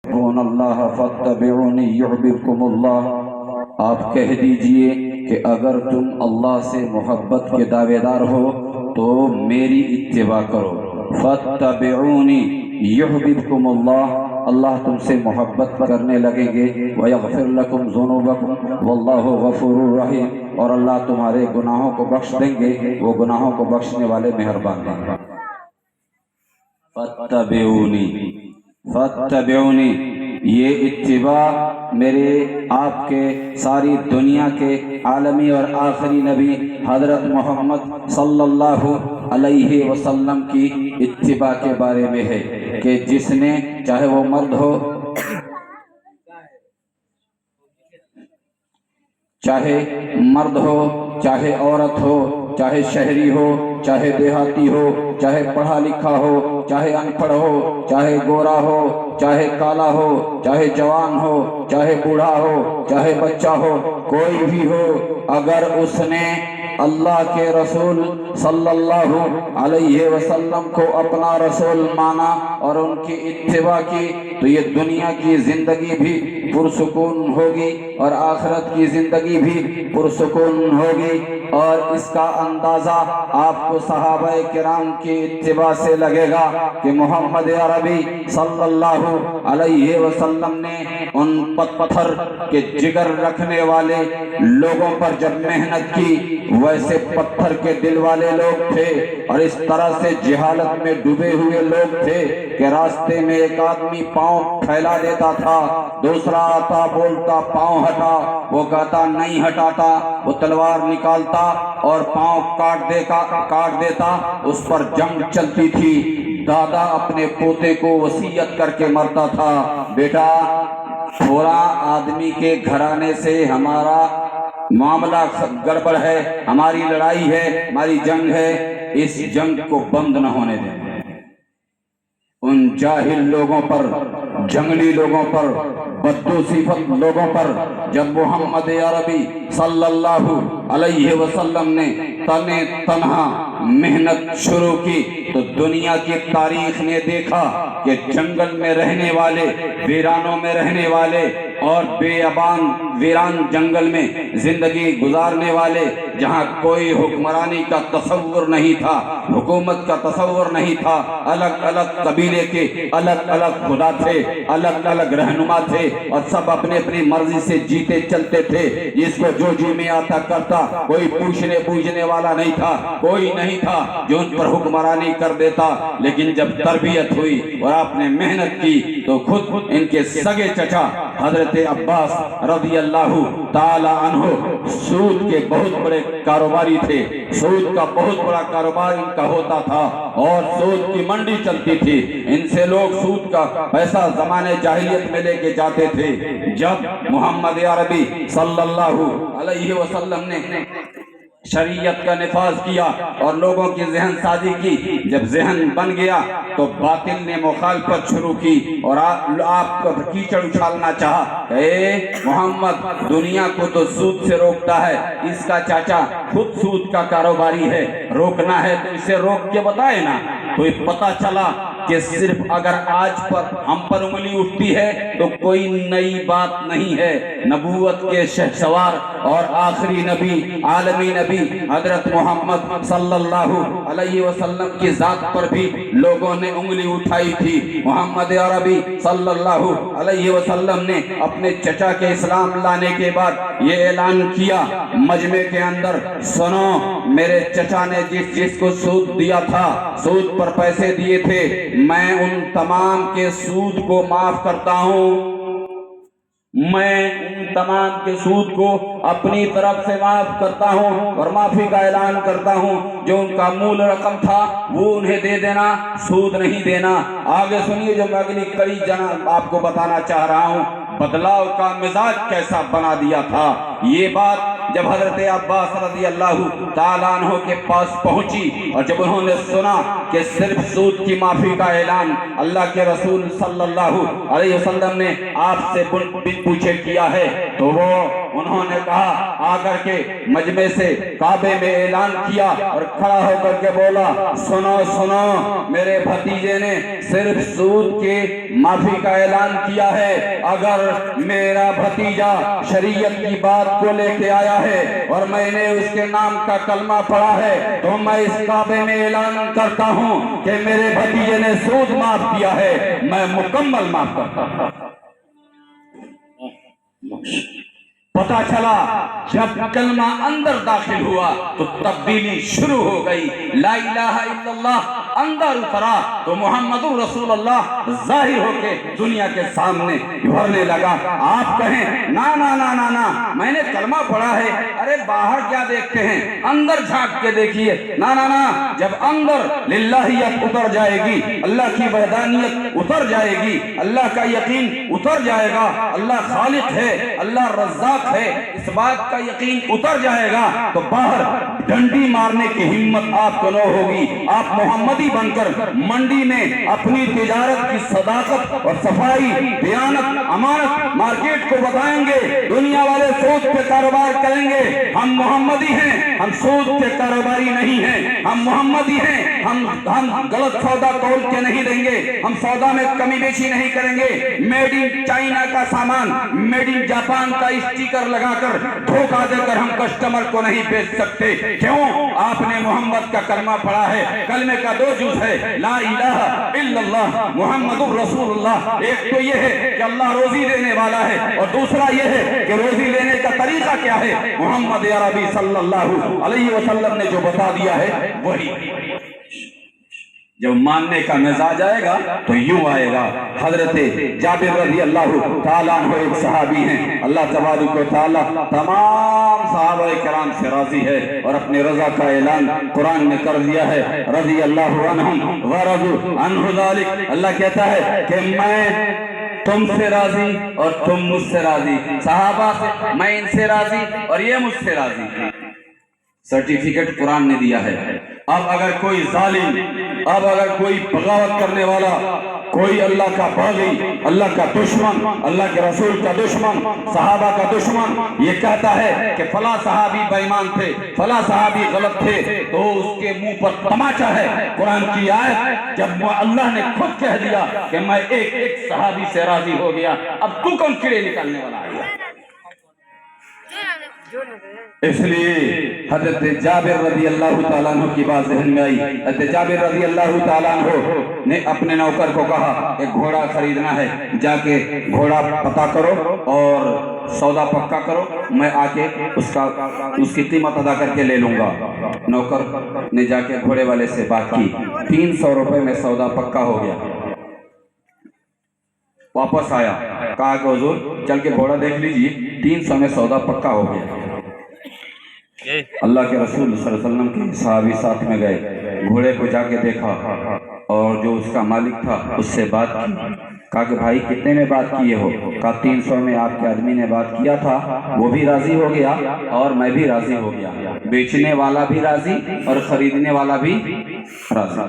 اللہ فاتبعونی یحببکم اللہ، آپ کہہ دیجئے کہ اگر تم اللہ سے محبت کے دعوے دار ہو تو میری اتباع کرو۔ فاتبعونی یحببکم اللہ، اللہ تم سے محبت کرنے لگیں گے۔ ویغفر لکم ذنوبکم واللہ غفور رحیم، اور اللہ تمہارے گناہوں کو بخش دیں گے، وہ گناہوں کو بخشنے والے مہربان ہیں۔ فاتبعونی، فاتبعونی، یہ اتباع میرے آپ کے ساری دنیا کے عالمی اور آخری نبی حضرت محمد صلی اللہ علیہ وسلم کی اتباع کے بارے میں ہے کہ جس نے، چاہے وہ مرد ہو چاہے عورت ہو، چاہے شہری ہو، چاہے دیہاتی ہو، چاہے پڑھا لکھا ہو، چاہے ان پڑھ ہو، چاہے گورا ہو، چاہے کالا ہو، چاہے جوان ہو، چاہے بوڑھا ہو، چاہے بچہ ہو، کوئی بھی ہو، اگر اس نے اللہ کے رسول صلی اللہ علیہ وسلم کو اپنا رسول مانا اور ان کی اتباع کی تو یہ دنیا کی زندگی بھی پرسکون ہوگی اور آخرت کی زندگی بھی پرسکون ہوگی۔ اور اس کا اندازہ آپ کو صحابہ کرام کی اتباع سے لگے گا کہ محمد عربی صلی اللہ علیہ وسلم نے ان پتھر کے جگر رکھنے والے لوگوں پر جب محنت کی، ویسے پتھر کے دل والے لوگ تھے اور اس طرح سے جہالت میں ڈوبے ہوئے لوگ تھے کہ راستے میں ایک آدمی پاؤں پھیلا دیتا تھا، دوسرا آتا بولتا پاؤں ہٹا، وہ کہتا نہیں ہٹاتا، وہ تلوار نکالتا اور پاؤں کاٹ دیتا، اس پر جنگ چلتی تھی۔ دادا اپنے پوتے کو وصیت کر کے مرتا تھا، بیٹا تھوڑا آدمی کے گھرانے سے ہمارا معاملہ گڑبڑ ہے، ہماری لڑائی ہے، ہماری جنگ ہے، اس جنگ کو بند نہ ہونے دیں۔ ان جاہل لوگوں پر، جنگلی لوگوں پر، بدو صفت لوگوں پر جب محمد عربی صلی اللہ علیہ وسلم نے تنہا محنت شروع کی تو دنیا کی تاریخ نے دیکھا کہ جنگل میں رہنے والے، ویرانوں میں رہنے والے اور بیابان ویران جنگل میں زندگی گزارنے والے، جہاں کوئی حکمرانی کا تصور نہیں تھا، حکومت کا تصور نہیں تھا، الگ الگ قبیلے کے الگ الگ خدا تھے، الگ الگ رہنما تھے اور سب اپنے اپنی مرضی سے جیتے چلتے تھے، جس کو جو جی میں آتا کرتا، کوئی پوچھنے پوچھنے والا نہیں تھا، کوئی نہیں تھا جو ان پر حکمرانی کر دیتا۔ لیکن جب تربیت ہوئی اور آپ نے محنت کی تو خود ان کے سگے چچا حضرت عباس رضی اللہ تعالی عنہ سود کے بہت بڑے کاروباری تھے، سود کا بہت بڑا کاروبار ان کا ہوتا تھا اور سود کی منڈی چلتی تھی، ان سے لوگ سود کا پیسہ زمانے جاہلیت میں لے کے جاتے تھے۔ جب محمد عربی صلی اللہ علیہ وسلم نے شریعت کا نفاذ کیا اور لوگوں کی ذہن سازی کی، جب ذہن بن گیا تو باطل نے مخالفت شروع کی اور آپ کو کیچڑ اچھالنا چاہا۔ اے محمد، دنیا کو تو سود سے روکتا ہے، اس کا چاچا خود سود کا کاروباری ہے، روکنا ہے تو اسے روک کے بتائے نا۔ تو پتہ چلا کہ صرف اگر آج پر ہم پر انگلی اٹھتی ہے تو کوئی نئی بات نہیں ہے، نبوت کے شہسوار اور آخری نبی، عالمی نبی حضرت محمد صلی اللہ علیہ وسلم کی ذات پر بھی لوگوں نے انگلی اٹھائی تھی۔ محمد عربی صلی اللہ علیہ وسلم نے اپنے چچا کے اسلام لانے کے بعد یہ اعلان کیا مجمع کے اندر، سنو، میرے چچا نے جس کو سود دیا تھا، سود پر پیسے دیے تھے، میں ان تمام کے سود کو معاف کرتا ہوں، میں ان تمام کے سود کو اپنی طرف سے معاف کرتا ہوں اور معافی کا اعلان کرتا ہوں۔ جو ان کا مول رقم تھا وہ انہیں دے دینا، سود نہیں دینا۔ آگے سنیے جو میں اگلی کڑی جناب آپ کو بتانا چاہ رہا ہوں، بدلاؤ کا مزاج کیسا بنا دیا تھا۔ یہ بات جب حضرت عباس رضی اللہ تعالیٰ عنہ کے پاس پہنچی اور جب انہوں نے سنا کہ صرف سود کی معافی کا اعلان اللہ کے رسول صلی اللہ علیہ وسلم نے آپ سے بن پوچھے کیا ہے تو وہ انہوں نے کہا آकर کے مجمع سے کعبے میں اعلان کیا اور کھڑا ہو کر کے بولا سنو سنو میرے بھتیجے نے صرف سود کے معافی کا اعلان کیا ہے، اگر میرا بھتیجا شریعت کی بات کو لے کے آیا ہے اور میں نے اس کے نام کا کلمہ پڑھا ہے تو میں اس کعبے میں اعلان کرتا ہوں کہ میرے بھتیجے نے سود معاف کیا ہے، میں مکمل معاف کرتا ہوں۔ پتا چلا جب کلمہ اندر داخل ہوا تو تبدیلی شروع ہو گئی، لا الہ الا اللہ اندر اترا تو محمد رسول اللہ ظاہر ہو کے دنیا کے سامنے بھرنے لگا۔ آپ کہیں نا نا نا نا نا میں نے کلمہ پڑھا ہے، ارے باہر کیا دیکھتے ہیں، اندر جھانک کے دیکھیے، نا نا نا جب اندر للہیت اتر جائے گی، اللہ کی وحدانیت اتر جائے گی، اللہ کا یقین اتر جائے گا، اللہ خالق ہے، اللہ رزاق ہے، اس بات کا یقین اتر جائے گا تو باہر ڈنڈی مارنے کی ہمت آپ کو نہ ہوگی۔ آپ محمدی بن کر منڈی میں اپنی تجارت کی صداقت اور صفائی، دیانت، امانت مارکیٹ کو بتائیں گے، دنیا والے سود پہ کاروبار کریں گے، ہم محمدی ہیں، ہم سود کے کاروباری نہیں ہیں، ہم محمدی ہیں، ہم غلط سودا تول کے نہیں دیں گے، ہم سودا میں کمی بیشی نہیں کریں گے، میڈ ان چائنا کا سامان، میڈ ان جاپان کا اسٹیکر لگا کر دھوکہ دے کر ہم کسٹمر کو نہیں بیچ سکتے۔ کیوں؟ آپ نے محمد کا کلمہ پڑھا ہے، کلمے کا دو جز ہے، لا الہ الا اللہ محمد الرسول اللہ۔ ایک تو یہ ہے کہ اللہ روزی دینے والا ہے اور دوسرا یہ ہے کہ روزی لینے کا طریقہ کیا ہے، محمد عربی صلی اللہ علیہ وسلم نے جو بتا دیا ہے وہی۔ جب ماننے کا مزاج آئے گا تو یوں آئے گا۔ حضرت جابر رضی اللہ تعالیٰ عنہ ایک صحابی ہیں، اللہ تبارک و تعالیٰ تمام صحابہ کرام سے راضی ہے اور اپنے رضا کا اعلان قرآن میں کر دیا ہے، رضی اللہ عنہم ورضوا عنہ ذلک۔ اللہ کہتا ہے کہ میں تم سے راضی اور تم مجھ سے راضی، صحابہ سے میں ان سے راضی اور یہ مجھ سے راضی۔ سرٹیفکیٹ قرآن نے دیا ہے۔ اب اگر کوئی ظالم، اب اگر کوئی بغاوت کرنے والا، کوئی اللہ کا باغی، اللہ کا دشمن، اللہ کے رسول کا دشمن، صحابہ کا دشمن یہ کہتا ہے کہ فلاں صحابی بے ایمان تھے، فلاں صحابی غلط تھے، تو اس کے منہ پر تماچا ہے۔ قرآن کی آیت جب اللہ نے خود کہہ دیا کہ میں ایک ایک صحابی سے راضی ہو گیا، اب تو کون کیڑے نکالنے والا ہے؟ اس لیے حضرت جابر رضی اللہ تعالیٰ عنہ کی بات ذہن میں آئی۔ حضرت جابر رضی اللہ تعالیٰ عنہ نے اپنے نوکر کو کہا ایک گھوڑا خریدنا ہے، جا کے گھوڑا پتہ کرو اور سودا پکا کرو، میں آ کے اس کی قیمت ادا کر کے لے لوں گا۔ نوکر نے جا کے گھوڑے والے سے بات کی، 300 روپے میں سودا پکا ہو گیا۔ واپس آیا، کہا کہ حضور چل کے گھوڑا دیکھ لیجیے، 300 میں سودا پکا ہو گیا۔ اللہ کے رسول صلی اللہ علیہ وسلم کے صحابی ساتھ میں گئے، گھوڑے کو جا کے دیکھا اور جو اس کا مالک تھا اس سے بات کی، کہا کہ بھائی کتنے میں بات کیے ہو؟ کہا 300 میں آپ کے آدمی نے بات کیا تھا، وہ بھی راضی ہو گیا اور میں بھی راضی ہو گیا، بیچنے والا بھی راضی اور خریدنے والا بھی راضی۔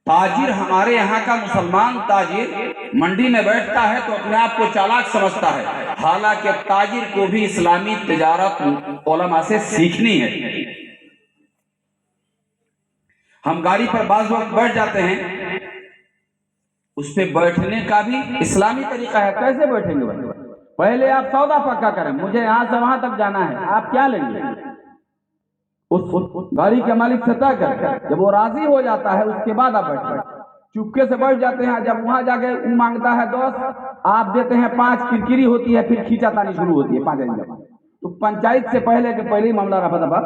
تاجر ہمارے یہاں کا مسلمان تاجر منڈی میں بیٹھتا ہے تو اپنے آپ کو چالاک سمجھتا ہے، حالانکہ تاجر کو بھی اسلامی تجارت علماء سے سیکھنی ہے۔ ہم گاڑی پر بعض وقت بیٹھ جاتے ہیں، اس پہ بیٹھنے کا بھی اسلامی طریقہ ہے۔ کیسے بیٹھیں گے؟ پہلے آپ سودا پکا کریں، مجھے یہاں سے وہاں تک جانا ہے، آپ کیا لیں گے؟ اس گاڑی کے مالک سے طے کر، جب وہ راضی ہو جاتا ہے اس کے بعد آپ بیٹھتے ہیں۔ چپکے سے بیٹھ جاتے ہیں، جب وہاں جا کے مانگتا ہے دوست، آپ دیتے ہیں 5، کرکری ہوتی ہے، پھر کھینچا تانی شروع ہوتی ہے 5 جب تو پنچایت سے پہلے کہ پہلے ہی معاملہ رفع دفع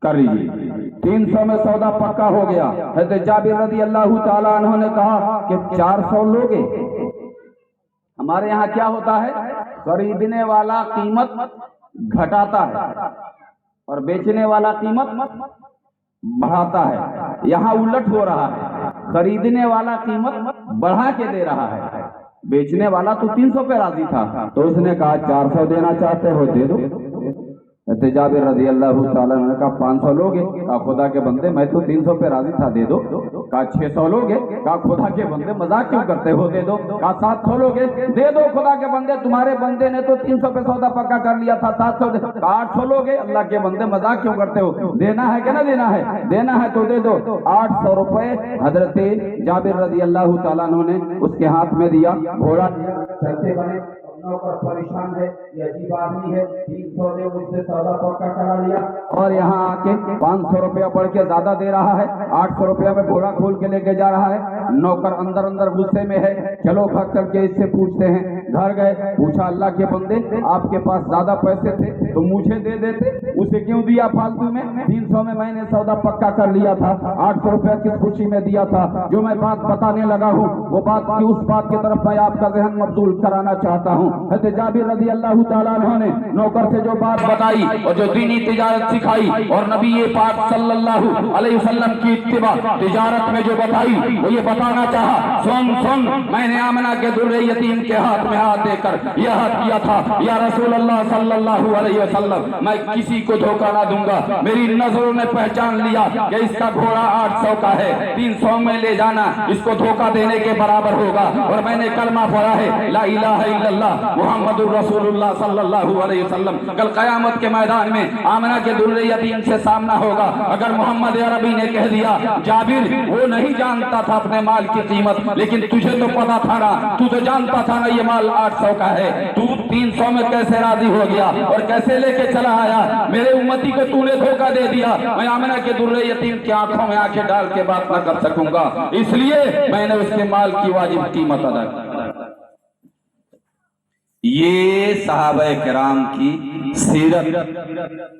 کر لیجیے۔ 300 میں سودا پکا ہو گیا۔ حضرت جابر رضی اللہ تعالیٰ عنہ نے کہا کہ 400 لوگے۔ ہمارے یہاں کیا ہوتا ہے، خریدنے والا قیمت گھٹاتا ہے اور بیچنے والا قیمت بڑھاتا ہے۔ یہاں الٹ ہو رہا ہے، خریدنے والا قیمت بڑھا کے دے رہا ہے، بیچنے والا تو 300 پہ راضی تھا تو اس نے کہا 400 دینا چاہتے ہو دے دو۔ جابر رضی اللہ تعالیٰ نے کہا 500 لوگے؟ کہا خدا کے بندے میں تو 300 پہ راضی تھا، دے دو۔ कहा 600 लोगे? कहा खुदा के बंदे मजाक क्यों करते हो, दे दो। कहा 700 लोगे? दे दो खुदा के बंदे, तुम्हारे बंदे ने तो 300 पे सौदा पक्का कर लिया था, 700 दे। कहा 800 लोगे? अल्लाह के बंदे मजाक क्यों करते हो, देना है कि ना देना है? देना है तो दे दो। 800 रुपए हजरत जाबिर रजी अल्लाह ताला अन्हु ने उसके हाथ में दिया। घोड़ा चलते बने, नौकर परेशान है, ये अजीब आदमी है, 300 ने मुझसे सौदा पक्का करा लिया और यहाँ आके 500 रुपया बढ़ के ज्यादा दे रहा है, 800 रुपया में घोड़ा खोल के लेके जा रहा है। नौकर अंदर अंदर गुस्से में है, चलो घर चल के इससे पूछते हैं। घर गए, पूछा अल्लाह के बंदे आपके पास ज्यादा पैसे थे तो मुझे दे देते, उसे क्यों दिया फालतू में? 300 में मैंने सौदा पक्का कर लिया था, 800 रुपया किस खुशी में दिया था? जो मैं बात बताने लगा हूँ वो बात की उस बात की तरफ मैं आपका ज़हन मबदूल कराना चाहता हूँ। हज़रत जाबिर रज़ी अल्लाह ताला अन्हु ने नौकर से जो बात बताई और जो दीनी तिजारत सिखाई और नबी पाक सल्लल्लाहु अलैहि वसल्लम की इत्तिबा तिजारत में जो बताई वो ये बताना चाहा, सुन सुन, मैंने आमना के दुर्रे यतीम के हाथ में हाथ देकर यह किया था, या रसूल अल्लाह सल्लल्लाहु अलैहि वसल्लम मैं किसी को धोखा ना दूंगा। मेरी नजरों ने पहचान लिया कि इसका घोड़ा 800 का है, 300 में ले जाना इसको धोखा देने के बराबर होगा। और मैंने कलमा पढ़ा है ला इलाहा इल्लल्लाह मुहम्मदुर रसूलुल्लाह सल्लल्लाहु अलैहि वसल्लम। कल क़यामत के मैदान में आमना के दुर्रे यतीम से सामना होगा। अगर मोहम्मद अरबी ने कह दिया जाबिर वो नहीं जानता था अपने माल की कीमत, लेकिन तुझे तो पता था ना, तू तो जानता था ना ये माल 800 का है, तू 300 में कैसे राजी हो गया और कैसे लेके चला आया? मेरे उम्मती को तूने धोखा दे दिया। मैं आमना के दुर्रे यतीम की आंखों में आंखें डाल के बात न कर सकूंगा, इसलिए मैंने उसके माल की वाजिब कीमत अदा की। ये सहाबा किराम की सीरत,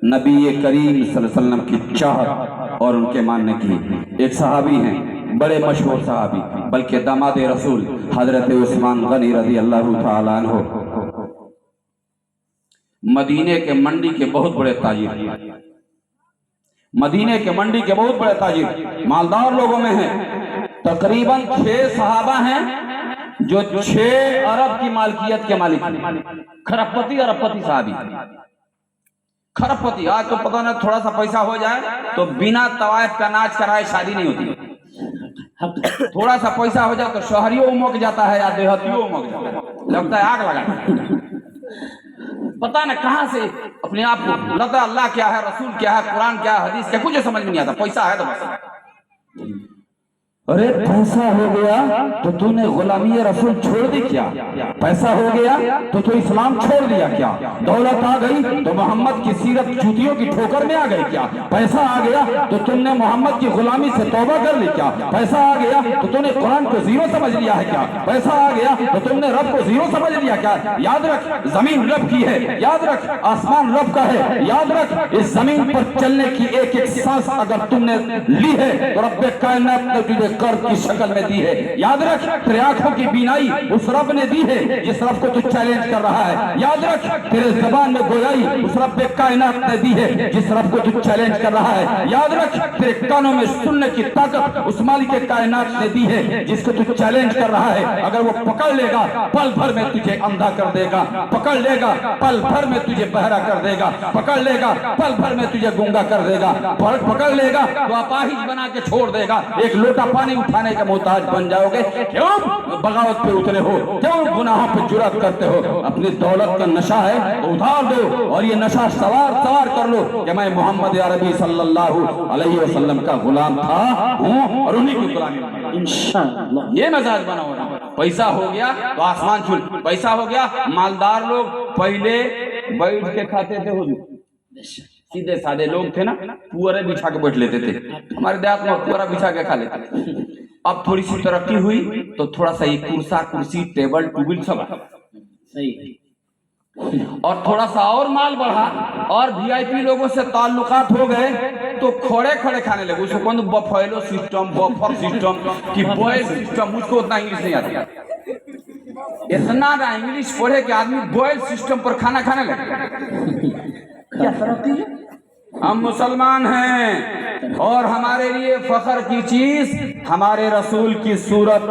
नबी करीम सल्लल्लाहु अलैहि वसल्लम की चाहत और उनके मानने की। एक सहाबी हैं, बड़े मशहूर सहाबी, बल्कि दामाद रसूल हजरत उस्मान गनी रज़ी अल्लाह ताला अन्हु, मदीने के मंडी के बहुत बड़े ताजिर, मदीने के मंडी के बहुत बड़े ताजिर, मालदार लोगों में हैं। तकरीबन 6 सहाबा हैं जो 6 अरब की मालकियत के मालिक हैं। खरबपति अरबपति साहबी, खरबपति। आज तो पता ना, थोड़ा सा पैसा हो जाए तो बिना तवायफ का नाच कराए शादी नहीं होती। थोड़ा सा पैसा हो जाए तो शहरियों उमक जाता है या देहातियों उमक जाता है, लगता है आग लगा। पता न कहां से अपने आप को लगता है अल्लाह क्या है, रसूल क्या है, कुरान क्या है, हदीस क्या, कुछ समझ में नहीं आता। पैसा है तो बस। अरे पैसा हो गया तो तूने गुलामी रसूल छोड़ दी क्या? पैसा हो गया तो तू इस्लाम छोड़ दिया क्या? दौलत आ गई तो मोहम्मद की सीरत जूतियों की ठोकर में आ गई क्या? पैसा आ गया तो तुमने मोहम्मद की गुलामी से तौबा कर ली क्या? पैसा आ गया तो तूने कुरान को जीरो समझ लिया है क्या? पैसा आ गया तो तुमने रब को जीरो समझ लिया क्या? याद रख, जमीन रब की है, याद रख, आसमान रब का है, याद रख, इस जमीन पर चलने की एक एक सांस अगर तुमने ली है तो रब कायनात ने तुझे कर्ज की शक्ल में दी है। याद रख, तेरे आंखों की बीनाई उस रब ने दी है जिस रब को तू चैलेंज कर रहा है। याद रख, तेरे जबान में गोयाई उस रब कायनात ने दी है जिस रब को तू चैलेंज कर रहा है। याद रख, तेरे कानों में सुनने की ताकत उस मालिक कायनात ने दी है जिसको तू चैलेंज कर रहा है। अगर वो पकड़ लेगा पल भर में तुझे अंधा कर देगा, पकड़ लेगा पल भर में तुझे बहरा कर देगा, पकड़ लेगा पल भर में तुझे गूंगा कर देगा, पकड़ लेगा तो अपाहिज बना के छोड़ देगा। एक लोटा पानी उठाने का मोहताज बन जाओगे। क्यों बगावत पे उतरे हो? क्यों गुनाहों पे जुर्रत करते हो? अपनी दौलत का नशा है तो उधार दो और ये नशा सवार कर लो कि मैं मोहम्मद अरबी सल्लल्लाहु अलैहि वसल्लम का गुलाम था हूं और उन्हीं की गुलामी इंशाअल्लाह। ये मजाज बना हो। पैसा हो गया तो आसमान छू, पैसा हो गया, मालदार लोग पहले बैठ के खाते थे हुजूर, सीधे साधे लोग थे ना, पुअरे बिछा के बैठ लेते थे। हमारे देहात में पुअरा बिछा के खा लेते थे। अब थोड़ी सी तरक्की हुई तो थोड़ा सा ये कुर्सी टेबल टूबिल सब सही, और थोड़ा सा और माल बढ़ा और वीआईपी लोगों से ताल्लुकात हो गए तो खड़े खड़े खाने लगे। उसको कौन बफेलो सिस्टम, बफर सिस्टम कि बॉयल सिस्टम, मुझको उतना इंग्लिश नहीं आता। इतना ना इंग्लिश पढ़े कि आदमी बॉयल सिस्टम पर खाना खाने लगे। क्या तरक्की है? हम मुसलमान हैं और हमारे लिए फख्र की चीज हमारे रसूल की सूरत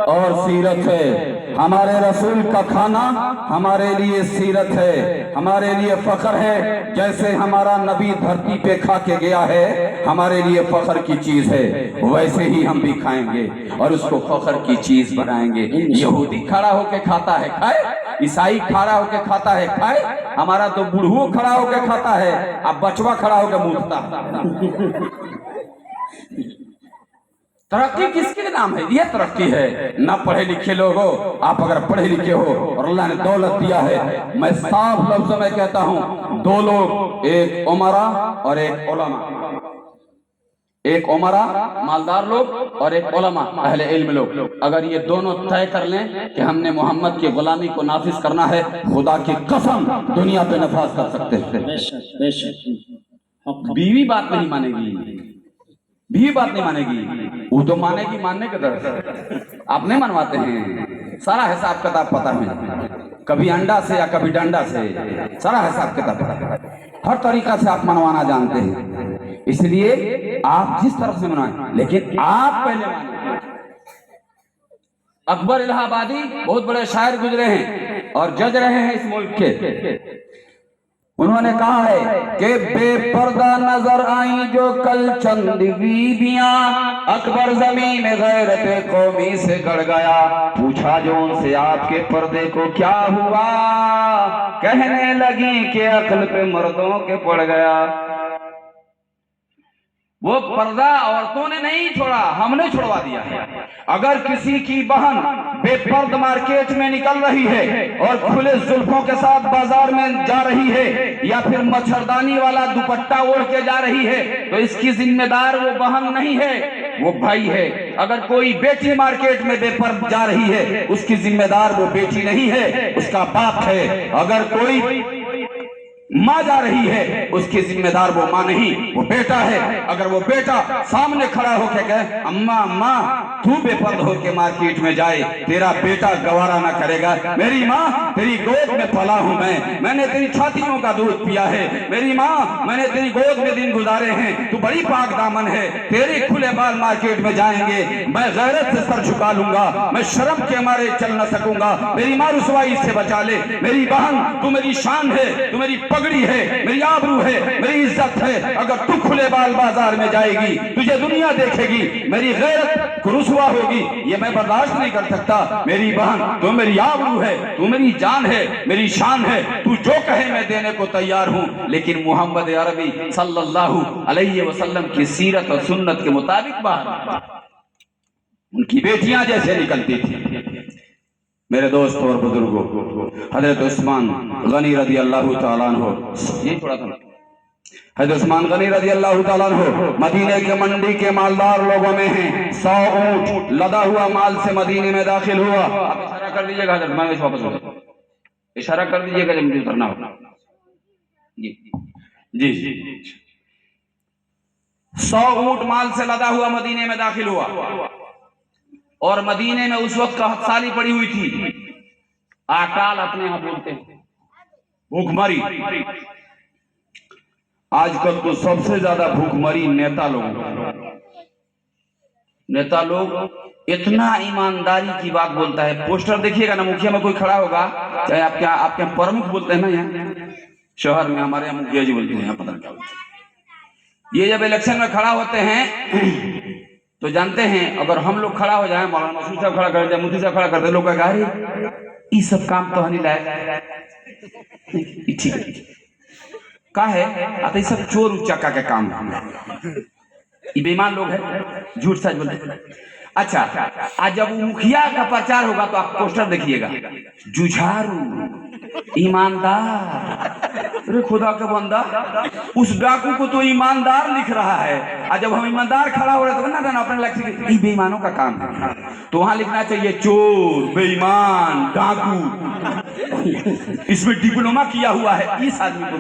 और सीरत है। हमारे रसूल का खाना हमारे लिए सीरत है, हमारे लिए फख्र है। जैसे हमारा नबी धरती पे खा के गया है, हमारे लिए फख्र की चीज है, वैसे ही हम भी खाएंगे और उसको फख्र की चीज बनाएंगे। यहूदी खड़ा होके खाता है, खाए। ईसाई खड़ा होके खाता है, खाए। हमारा तो बुढ़ऊ खड़ा होके खाता है, अब बचवा खड़ा होके मूतता है। तरक्की किसके नाम है? ये तरक्की है। ना पढ़े लिखे लोग हो, आप अगर पढ़े लिखे हो और अल्लाह ने दौलत दिया है, मैं साफ लफ्जों में कहता हूं, दो लोग, एक उमरा और एक उलमा। एक उमरा मालदार लोग और एक उलमा अहले इल्म लोग। अगर ये दोनों तय कर लें कि हमने मोहम्मद की गुलामी को नाफिज करना है, खुदा की कसम दुनिया पे नफाज कर सकते हैं। बीवी बात नहीं मानेगी, बीवी बात नहीं मानेगी, वो तो मानेगी मानने के दर। आप नहीं मनवाते हैं, सारा हिसाब किताब पता है, कभी अंडा से या कभी डंडा से, सारा हिसाब किताब पता है, हर तरीका से आप मनवाना जानते हैं। इसलिए आप जिस तरफ से मनवाएं, लेकिन आप पहले माने। अकबर इलाहाबादी बहुत बड़े शायर गुजरे हैं और जज रहे हैं इस मुल्क के। उन्होंने कहा है कि बेपर्दा नजर आई जो कल चंद बीबियां, अकबर जमीन गैरत कौमी से गड़ गया, पूछा जो उनसे आपके पर्दे को क्या हुआ, कहने लगी कि अक्ल पे मर्दों के पड़ गया। वो पर्दा औरतों ने नहीं छोड़ा, हमने छुड़वा दिया है। अगर किसी की बहन बेपर्द मार्केट में निकल रही है और खुले जुल्फों के साथ बाजार में जा रही है, या फिर मच्छरदानी वाला दुपट्टा ओढ़ के जा रही है, तो इसकी जिम्मेदार वो बहन नहीं है, वो भाई है। अगर कोई बेटी मार्केट में बेपर्द जा रही है, उसकी जिम्मेदार वो बेटी नहीं है, उसका बाप है। अगर कोई माँ जा रही है, उसकी जिम्मेदार वो माँ नहीं, वो बेटा है। अगर वो बेटा सामने खड़ा होकर कहे अम्मा अम्मा तू बेपर्द होके मार्केट में जाए, तेरा बेटा गवारा ना करेगा। मेरी माँ तेरी गोद में पला हूं मैंने तेरी छातियों का दूध पिया है, मेरी माँ मैंने तेरी गोद में दिन गुजारे हैं, तू बड़ी पाक दामन है। तेरे खुले बाल मार्केट में जाएंगे, मैं गैरत से सर झुका लूंगा, मैं शर्म के मारे चल न सकूंगा। मेरी माँ रुसवाई से बचा ले। मेरी बहन तू मेरी शान है, तू मेरी पगड़ी है, मेरी आबरू है, मेरी इज्जत है। अगर तू खुले बाल बाजार में जाएगी, तुझे दुनिया देखेगी, मेरी गैरत रुसवा होगी, ये मैं बर्दाश्त नहीं कर सकता। मेरी बहन तू मेरी आबरू है, तू मेरी जान है, मेरी शान है, तू जो कहे मैं देने को तैयार हूं। लेकिन मोहम्मद अरबी सल्लल्लाहु अलैहि वसल्लम की सीरत और सुन्नत के मुताबिक बाहर उनकी बेटियां जैसे निकलती थी। मेरे दोस्तों और बुजुर्गों, हजरत उस्मान गनी रज़ी अल्लाह ताला अन्हु, ये थोड़ा सा हजरत उस्मान गनी रज़ी अल्लाह ताला अन्हु मदीने के मंडी के मालदार लोगों में हैं। 100 ऊंट लदा हुआ माल से मदीने में दाखिल हुआ। आप इशारा कर दीजिएगा हजरत, मैं वापस हो, इशारा कर दीजिएगा जब मुझे उतरना होगा। जी जी जी 100 ऊंट माल से लदा हुआ मदीने में दाखिल हुआ और मदीने में उस वक्त कहतसाली पड़ी हुई थी। अकाल अपने यहां बोलते हैं, भूखमरी। आजकल तो सबसे ज्यादा भूखमरी नेता लोग। नेता लोग इतना ईमानदारी की बात बोलता है। पोस्टर देखिएगा ना, मुखिया में कोई खड़ा होगा, चाहे आपके प्रमुख बोलते हैं ना, यहाँ शहर में हमारे यहाँ मुखिया जी बोलते हैं, यहाँ पता नहीं क्या बोलते हैं। ये जब इलेक्शन में खड़ा होते हैं तो जानते हैं, अगर हम लोग खड़ा हो जाए, मौलाना मसूद साहब खड़ा कर दे, मुफ्ती साहब खड़ा कर दे, लोग कहेगा अरे ये सब काम तो नहीं लायक, ठीक है का है, आता ये सब चोर उच्चका के काम है, ये बेईमान लोग हैं, झूठ सच बोलते। अच्छा, आज जब मुखिया का प्रचार होगा तो आप पोस्टर देखिएगा, जुझारू, ईमानदार। अरे खुदा का बंदा, उस डाकू को तो ईमानदार लिख रहा है, और जब हम ईमानदार खड़ा हो रहे तो ना अपने लक्ष्य बेईमानों का काम है, तो वहां लिखना चाहिए चोर, बेईमान, डाकू, इसमें डिप्लोमा किया हुआ है, इस आदमी को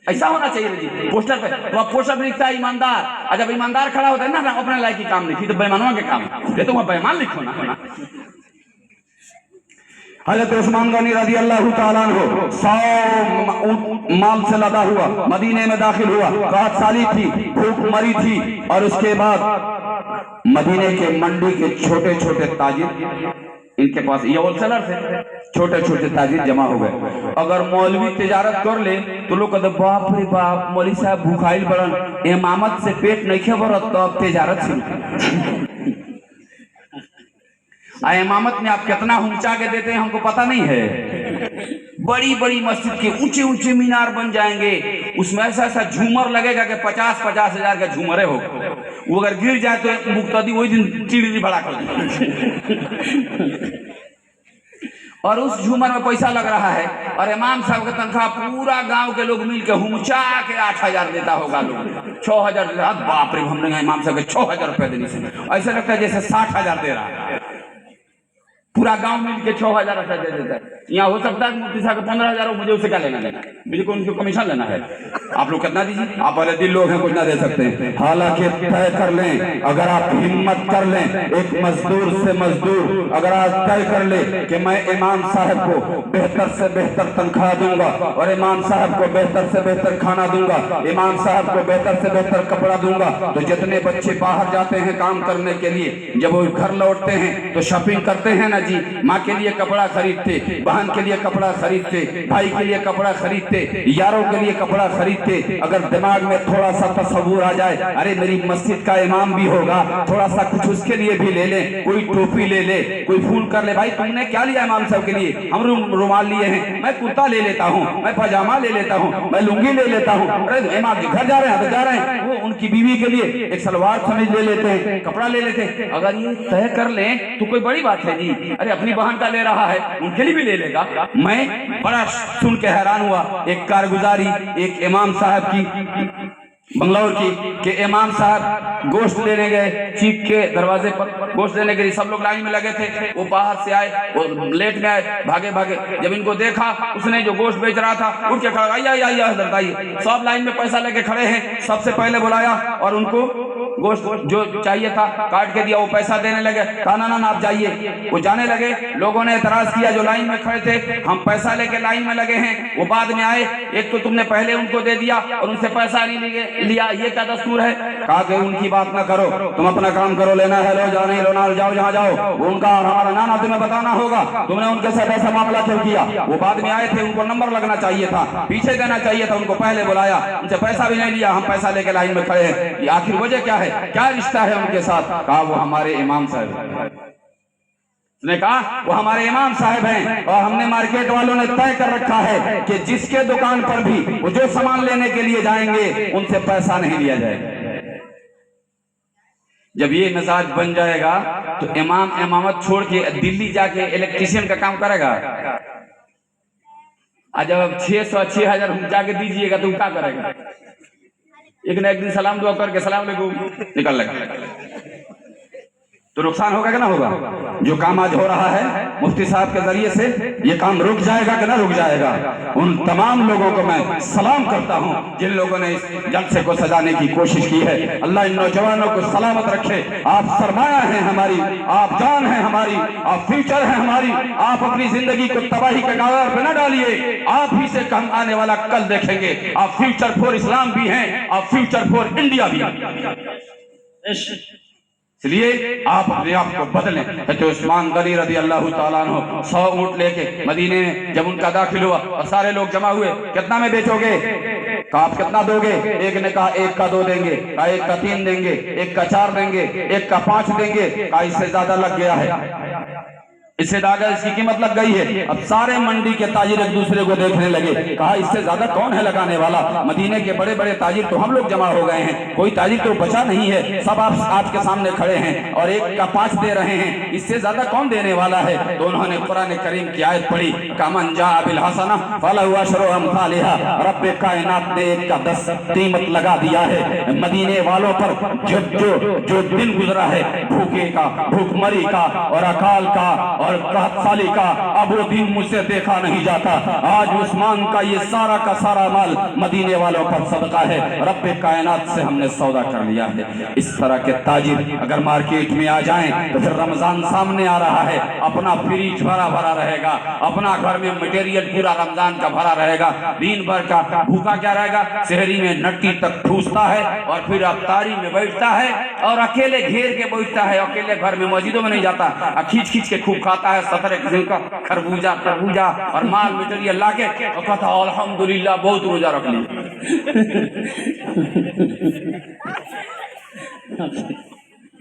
ऐसा होना चाहिए जी पोस्टर पे। तो आप पोस्टर पे लिखता है ईमानदार, और जब ईमानदार खड़ा होता है ना अपने लायक की काम लिखी, तो बेईमानों के काम है, तो वह बेईमान लिखो ना। हजरत उस्मान गनी रज़ी अल्लाह ताला अन्हु 100 माल से लदा हुआ मदीने में दाखिल हुआ। रात साली थी, भूख मरी थी, और उसके बाद मदीने के मंडी के छोटे छोटे ताजिर, इनके पास ये होलसेलर थे, छोटे छोटे ताजिर जमा हो गए। अगर मौलवी तिजारत कर ले तो लोग कहते बाप रे बाप, मौलवी साहब भूखाइल बड़न, इमामत से पेट नहीं भरत तो अब तिजारत शुरू। इमामत में आप कितना ऊंचा के देते हैं हमको पता नहीं है। बड़ी बड़ी मस्जिद के ऊंचे ऊंचे मीनार बन जाएंगे, उसमें ऐसा ऐसा झूमर लगेगा कि 50-50 हजार का झूमरे हो, वो अगर गिर जाए तो मुक्तदी वही दिन चिड़ी बड़ा कर देगा। और उस झूमर में पैसा लग रहा है, और इमाम साहब का तनख्वाह पूरा गांव के लोग मिल के हुमचा के 8,000 देता होगा, लोग 6,000 देता। बाप रे, हमने इमाम साहब के 6,000 रुपए देने से ऐसा लगता है जैसे 60,000 दे रहा है। पूरा गांव मिल के 6,000 ऐसा दे देता है। यहाँ हो सकता है कि मुफ्ती साहब को 15,000 हो, मुझे उससे क्या लेना देना, मुझे को उनकी कमीशन लेना है। आप लोग कितना दीजिए, आप पहले दिल लोग हैं, कुछ ना दे सकते हैं। हालांकि तय कर लें, अगर आप हिम्मत कर लें, एक मजदूर से मजदूर अगर आप तय कर ले कि मैं इमाम साहब को बेहतर से बेहतर तनख्वाह दूंगा, और इमाम साहब को बेहतर से बेहतर खाना दूंगा, इमाम साहब को बेहतर से बेहतर कपड़ा दूंगा, तो जितने बच्चे बाहर जाते हैं काम करने के लिए, जब वो घर लौटते हैं तो शॉपिंग करते हैं ना जी, माँ के लिए कपड़ा खरीदते, बहन के लिए कपड़ा खरीदते, भाई के लिए कपड़ा खरीदते, यारों के लिए कपड़ा खरीदते। अगर दिमाग में थोड़ा सा तस्वुर आ जाए, अरे मेरी मस्जिद का इमाम भी होगा, थोड़ा सा कुछ उसके लिए भी ले ले, कोई टोपी ले ले, कोई फूल कर ले। भाई तुमने क्या लिया इमाम साहब के लिए? हम रुमाल लिए हैं, मैं कुर्ता ले लेता हूँ, मैं पजामा ले लेता हूँ, मैं लुंगी ले लेता हूँ। अरे इमाम के घर जा रहे हैं तो जा रहे हैं, वो उनकी बीवी के लिए एक सलवार कमीज ले लेते हैं, कपड़ा ले लेते हैं। अगर ये तय कर लें तो कोई बड़ी बात है जी। अरे अपनी बहन का ले रहा है, उनके लिए भी ले लेगा। मैं बड़ा सुन के हैरान हुआ, एक कारगुजारी एक इमाम साहब की बंगलौर की, कि इमाम साहब गोश्त लेने गए, चीख के दरवाजे पर गोश्त लेने के लिए सब लोग लाइन में लगे थे। वो बाहर से आए, वो लेट में आए, भागे भागे। जब इनको देखा, उसने जो गोश्त बेच रहा था उठ के खड़ा, आइए आइए हजरत आइए। सब लाइन में पैसा लेके खड़े हैं, सबसे पहले बुलाया और उनको गोश्त जो चाहिए था काट के दिया। वो पैसा देने लगे, कहा ना ना आप जाइए। वो जाने लगे, लोगों ने एतराज किया जो लाइन में खड़े थे, हम पैसा लेके लाइन में लगे हैं। वो बाद में आए, एक तो तुमने पहले उनको दे दिया और उनसे पैसा नहीं लिया, ये क्या दस्तूर है? कहा कि उनकी बात ना करो, तुम अपना काम करो, लेना है लो, जाना ही लो, ना जाओ जहाँ जाओ, उनका और हमारा नाना तुम्हें बताना होगा, तुमने उनके साथ ऐसा मामला क्यों किया? वो बाद में आए थे, उनको नंबर लगना चाहिए था, पीछे देना चाहिए था, उनको पहले बुलाया, उनसे पैसा भी नहीं लिया, हम पैसा लेके लाइन में खड़े हैं, ये आखिर वजह क्या है, क्या रिश्ता है उनके साथ? कहा वो हमारे इमाम साहब, उसने कहा वो हमारे इमाम साहब हैं, और हमने मार्केट वालों ने तय कर रखा है कि जिसके दुकान पर भी वो जो सामान लेने के लिए जाएंगे उनसे पैसा नहीं लिया जाएगा। जब ये मिजाज बन जाएगा तो इमाम इमामत छोड़ के दिल्ली जाके इलेक्ट्रीशियन का काम करेगा। आज जब 6,000 जाके दीजिएगा तो क्या करेगा? एक ना एक दिन सलाम दुआ करके सलाम अलैकुम निकल लगा, तो नुकसान होगा कि ना होगा? जो काम आज हो रहा है मुफ्ती साहब के जरिए से, ये काम रुक जाएगा कि ना रुक जाएगा? उन तमाम लोगों को मैं सलाम करता हूं जिन लोगों ने इस जलसे को सजाने की कोशिश की है। अल्लाह इन नौजवानों को सलामत रखे। आप सरमाया हैं हमारी, आप जान हैं हमारी, आप फ्यूचर हैं हमारी। आप अपनी जिंदगी को तबाही के कगार पे न डालिए, आप ही से हम आने वाला कल देखेंगे। आप फ्यूचर फॉर इस्लाम भी हैं, आप फ्यूचर फॉर इंडिया भी हैं, इसलिए आप अपने आप को बदलें। तो उस्मान गनी रज़ी अल्लाह ताला अन्हु 100 ऊंट लेके मदीने में जब उनका दाखिल हुआ और सारे लोग जमा हुए, कितना में बेचोगे? कहा आप कितना दोगे? एक ने कहा 1 का 2 देंगे, कहा 1 का 3 देंगे, 1 का 4 देंगे, 1 का 5 देंगे। कहा इससे ज्यादा लग गया है, इससे ज्यादा इसकी कीमत लग गई है। अब सारे मंडी के ताजिर एक दूसरे को देखने लगे, कहा इससे ज्यादा कौन है लगाने वाला? मदीने के बड़े बड़े ताजिर तो हम लोग जमा हो गए हैं, कोई ताजिर तो बचा नहीं है, सब आप आपके सामने खड़े हैं और 1 का 5 दे रहे हैं, इससे ज्यादा कौन देने वाला है? तो उन्होंने कुरान करीम की आयत पढ़ी, कामन जा बिल हसना फलहु अशरु अमसालिहा। रब कायनात ने 1 का 10 कीमत लगा दिया है। मदीने वालों पर जो दिन गुजरा है, भूखे का, भूखमरी का और अकाल का اور 7 साली का, अब वो दिन मुझसे देखा नहीं जाता। आज उस्मान का ये सारा का सारा माल मदीने वालों पर सदका है, रब्बे कायनात से हमने सौदा कर लिया है। इस तरह के ताजिर अगर मार्केट में आ जाएं तो फिर रमजान सामने आ रहा है, अपना फ्रिज भरा भरा रहेगा, अपना घर में मटेरियल पूरा रमजान का भरा रहेगा, दिन भर का भूखा क्या रहेगा, शहरी में नट्टी तक ठूसता है और फिर अफ्तारी में बैठता है और अकेले घेर के बैठता है, अकेले घर में मस्जिदों में नहीं जाता, खींच खींच के खूब खाता है 17 किस्म का खरबूजा तरबूजा और माल मटेरियल लाके और कहता अल्हम्दुलिल्लाह बहुत रोजा रख ली।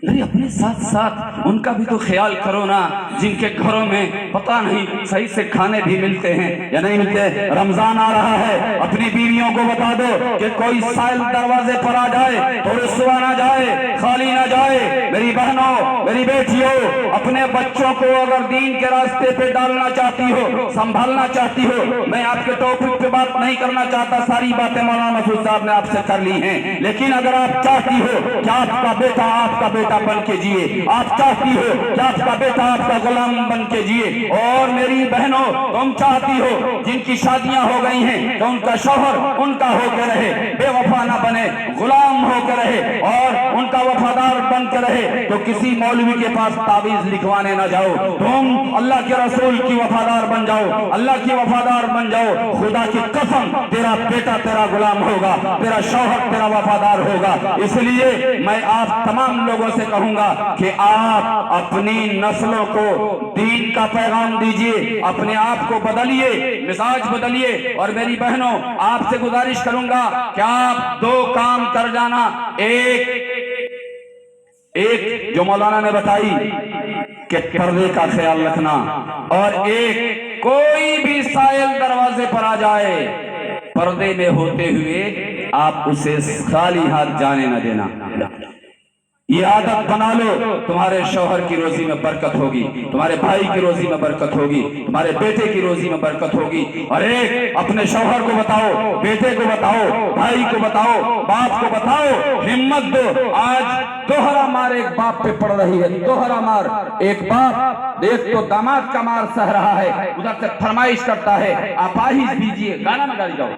नहीं, अपने साथ साथ उनका भी तो ख्याल करो ना, जिनके घरों में पता नहीं सही से खाने भी मिलते हैं या नहीं मिलते। रमजान आ रहा है, अपनी बीवियों को बता दो कि कोई साइल दरवाजे पर आ जाए तो रुसवा ना जाए, खाली ना जाए। मेरी बहनों, मेरी बेटियों, अपने बच्चों को अगर दीन के रास्ते पे डालना चाहती हो, संभालना चाहती हो, मैं आपके टॉपिक पे बात नहीं करना चाहता, सारी बातें मौलाना मसूद साहब ने आपसे कर ली हैं, लेकिन अगर आप चाहती हो कि आपका बेटा बन के जिए, आप चाहती हो कि आपका बेटा आपका गुलाम बन के जिए, और मेरी बहनों तुम चाहती हो जिनकी शादियां हो गई हैं तो उनका शौहर उनका होकर रहे, बेवफा ना बने, गुलाम होकर रहे और उनका वफादार बन के रहे, तो किसी मौलवी के पास तावीज लिखवाने ना जाओ, तुम अल्लाह के रसूल की वफादार बन जाओ, अल्लाह की वफादार बन जाओ। खुदा की कसम, तेरा बेटा तेरा गुलाम होगा, तेरा शौहर तेरा वफादार होगा। इसलिए मैं आप तमाम लोगों से कहूंगा कि आप अपनी नस्लों को दीन का पैगाम दीजिए, अपने आप को बदलिए, मिजाज बदलिए। और मेरी बहनों, आपसे गुजारिश करूंगा कि आप 2 काम कर जाना। एक जो मौलाना ने बताई कि पर्दे का ख्याल रखना, और एक कोई भी साइल दरवाजे पर आ जाए पर्दे में होते हुए आप उसे खाली हाथ जाने न देना। ये आदत बना लो, तुम्हारे शौहर की रोजी में बरकत होगी, तुम्हारे भाई की रोजी में बरकत होगी, तुम्हारे बेटे की रोजी में बरकत होगी। और एक अपने शौहर को बताओ, बेटे को बताओ, भाई को बताओ, बाप को बताओ, हिम्मत दो। आज दोहरा मार एक बाप पे पड़ रही है, दोहरा मार। एक बाप एक तो दामाद का मार सह रहा है, उधर से फरमाइश करता है अपाहिज दीजिए, गाना में गाड़ी जाओ,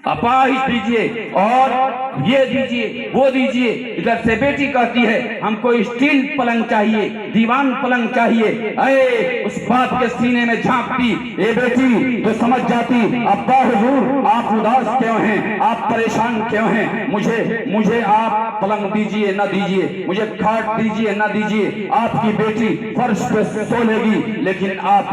अपाहिज दीजिए और ये दीजिए वो दीजिए। इधर से बेटी कहती है हमको स्टील पलंग चाहिए, दीवान पलंग चाहिए। अरे उस बात के सीने में झांकती ये बेटी तो समझ जाती अब्बा हुजूर आप उदास क्यों हैं, आप परेशान क्यों हैं, मुझे आप पलंग दीजिए ना दीजिए, मुझे खाट दीजिए ना दीजिए। आपकी बेटी फर्श पे सो लेगी, लेकिन आप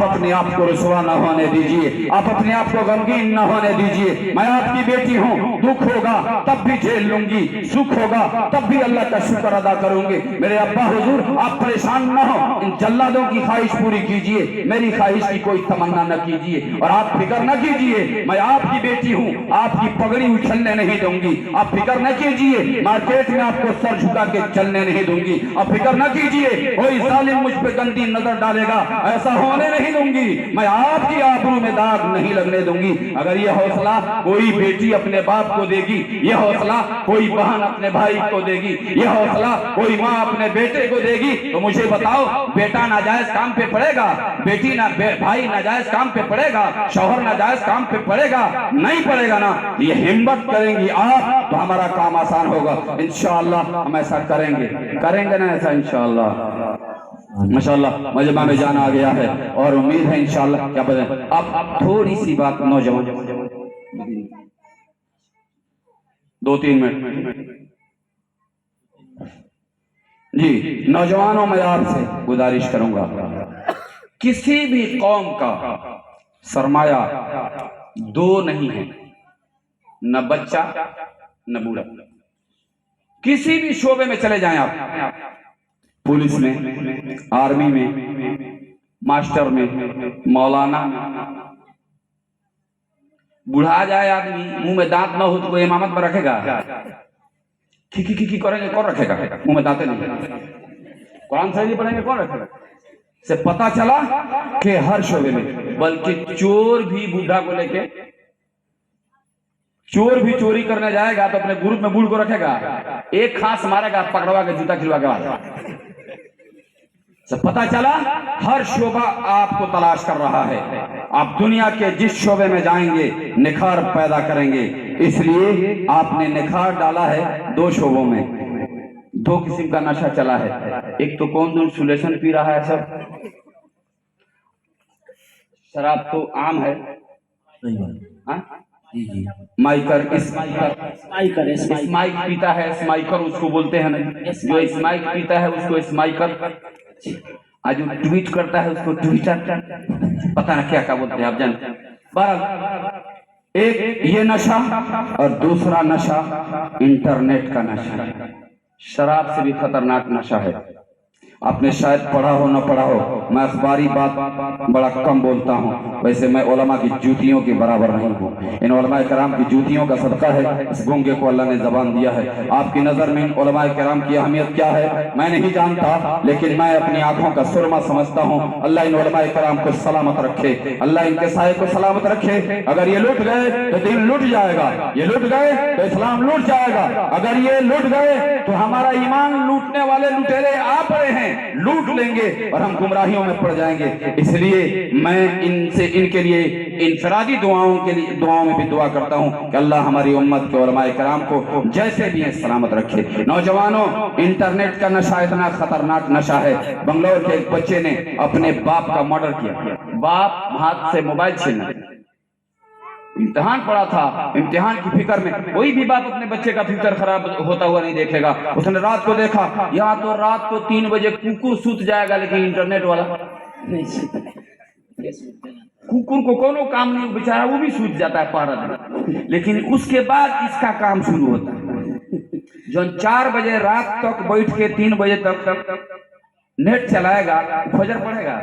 अपने आप को रुसवा ना होने दीजिए, आप अपने आप को गमगीन न होने दीजिए। मैं आपकी बेटी हूँ, दुख होगा तब भी झेल लूंगी, सुख होगा तब भी अल्लाह का शुक्र अदा करूंगी। मेरे अब्बा हुजूर आप परेशान न हो, इन जल्लादों की ख्वाहिश पूरी कीजिए, मेरी ख्वाहिश की कोई तमन्ना न कीजिए और आप फिक्र न कीजिए, मैं आपकी बेटी हूँ, आपकी पगड़ी उछलने नहीं दूंगी। आप फिक्र न कीजिए, मार्केट में आपको सर झुका के चलने नहीं दूंगी। आप फिक्र न कीजिए, कोई जालिम मुझ पे गंदी नजर डालेगा, ऐसा होने नहीं दूंगी। मैं आपकी आबरू में दाग नहीं लगने दूंगी। अगर ये हौसला कोई बेटी अपने बाप को देगी, ये हौसला कोई बहन अपने भाई को देगी, ये हौसला कोई माँ अपने बेटे को देगी, तो मुझे बताओ बेटा नाजायज काम पे पड़ेगा, बेटी ना भाई नाजायज काम पे पड़ेगा, शौहर नाजायज काम पे पड़ेगा? नहीं पड़ेगा ना। ये हिम्मत करेंगी आप तो हमारा काम आसान होगा इंशाअल्लाह। हम ऐसा करेंगे ना ऐसा इंशाअल्लाह। माशाअल्लाह मजमा में जाना आ गया है और उम्मीद है इंशाअल्लाह। क्या बताएं, अब थोड़ी सी बात नौजवान 2-3 मिनट जी, नौजवानों में आपसे गुजारिश करूंगा, किसी भी कौम का सरमाया 2 नहीं है, न बच्चा न बूढ़ा। किसी भी शोबे में चले जाएं आप, पुलिस में, आर्मी में, मास्टर में, मौलाना, बुढ़ा जाए आदमी, मुंह में दांत न हो तो कोई इमामत में रखेगा? खी करेंगे, कौन रखेगा? मुंह में दांतें नहीं, कुरान शरीफ पढ़ेंगे, कौन रखेगा? से पता चला कि हर शोबे में, बल्कि चोर भी बूढ़ा को लेके, चोर भी चोरी करने जाएगा तो अपने ग्रुप में बूढ़ को रखेगा, एक खास मारेगा, पकड़वा के जूता खिलवा के تو پتہ چلا ہر شعبہ آپ کو تلاش کر رہا ہے. آپ دنیا کے جس شعبے میں جائیں گے نکھار پیدا کریں گے. اس لیے آپ نے نکھار ڈالا ہے 2 شعبوں میں. 2 قسم کا نشہ چلا ہے. ایک تو کون انسولیشن پی رہا ہے سب. شراب تو عام ہے. مائکر اسمائک پیتا ہے. اسمائکر اس کو بولتے ہیں نا. جو اسمائک پیتا ہے اس کو اسمائکر. آج جو ٹویٹ کرتا ہے اس کو ٹویٹر. پتہ نہ کیا بولتے ہیں آپ جانتے ہیں. بہرحال ایک یہ نشہ اور دوسرا نشہ انٹرنیٹ کا نشہ. شراب سے بھی خطرناک نشہ ہے. آپ نے شاید پڑھا ہو نہ پڑھا ہو. میں اخباری بات بڑا کم بولتا ہوں. ویسے میں علماء کی جوتیوں کے برابر نہیں ہوں. ان علماء کرام کی جوتیوں کا صدقہ ہے. اس گونگے کو اللہ نے زبان دیا ہے. آپ کی نظر میں ان علماء کرام کی اہمیت کیا ہے میں نہیں جانتا, لیکن میں اپنی آنکھوں کا سرما سمجھتا ہوں. اللہ ان علماء کرام کو سلامت رکھے. اللہ ان کے سائے کو سلامت رکھے. اگر یہ لٹ گئے تو دین لٹ جائے گا. یہ لٹ گئے تو اسلام لٹ جائے گا. اگر یہ لٹ گئے تو ہمارا ایمان لوٹنے والے لٹیرے آ پڑے ہیں, لوٹ لیں گے اور ہم گمراہیوں میں پڑ جائیں گے. اس لیے میں ان کے لیے انفرادی دعاؤں میں بھی دعا کرتا ہوں کہ اللہ ہماری امت کے علماء کرام کو جیسے بھی ہیں سلامت رکھے. نوجوانوں, انٹرنیٹ کا نشہ اتنا خطرناک نشہ ہے. بنگلور کے ایک بچے نے اپنے باپ کا مرڈر کیا. باپ ہاتھ سے موبائل چھینا. امتحان پڑا تھا, امتحان کی فکر میں کوئی بھی باپ اپنے بچے کا فیوچر خراب ہوتا ہوا نہیں دیکھے گا. اس نے رات کو دیکھا یا تو رات کو 3 بجے کوکر سوت جائے گا, لیکن انٹرنیٹ والا کوکر کو کونوں کام نہیں, بیچارہ وہ بھی سوت جاتا ہے پارا دن. لیکن اس کے بعد اس کا کام شروع ہوتا ہے. جو 4 بجے رات تک بیٹھ کے 3 بجے تک نیٹ چلائے گا, فجر پڑے گا.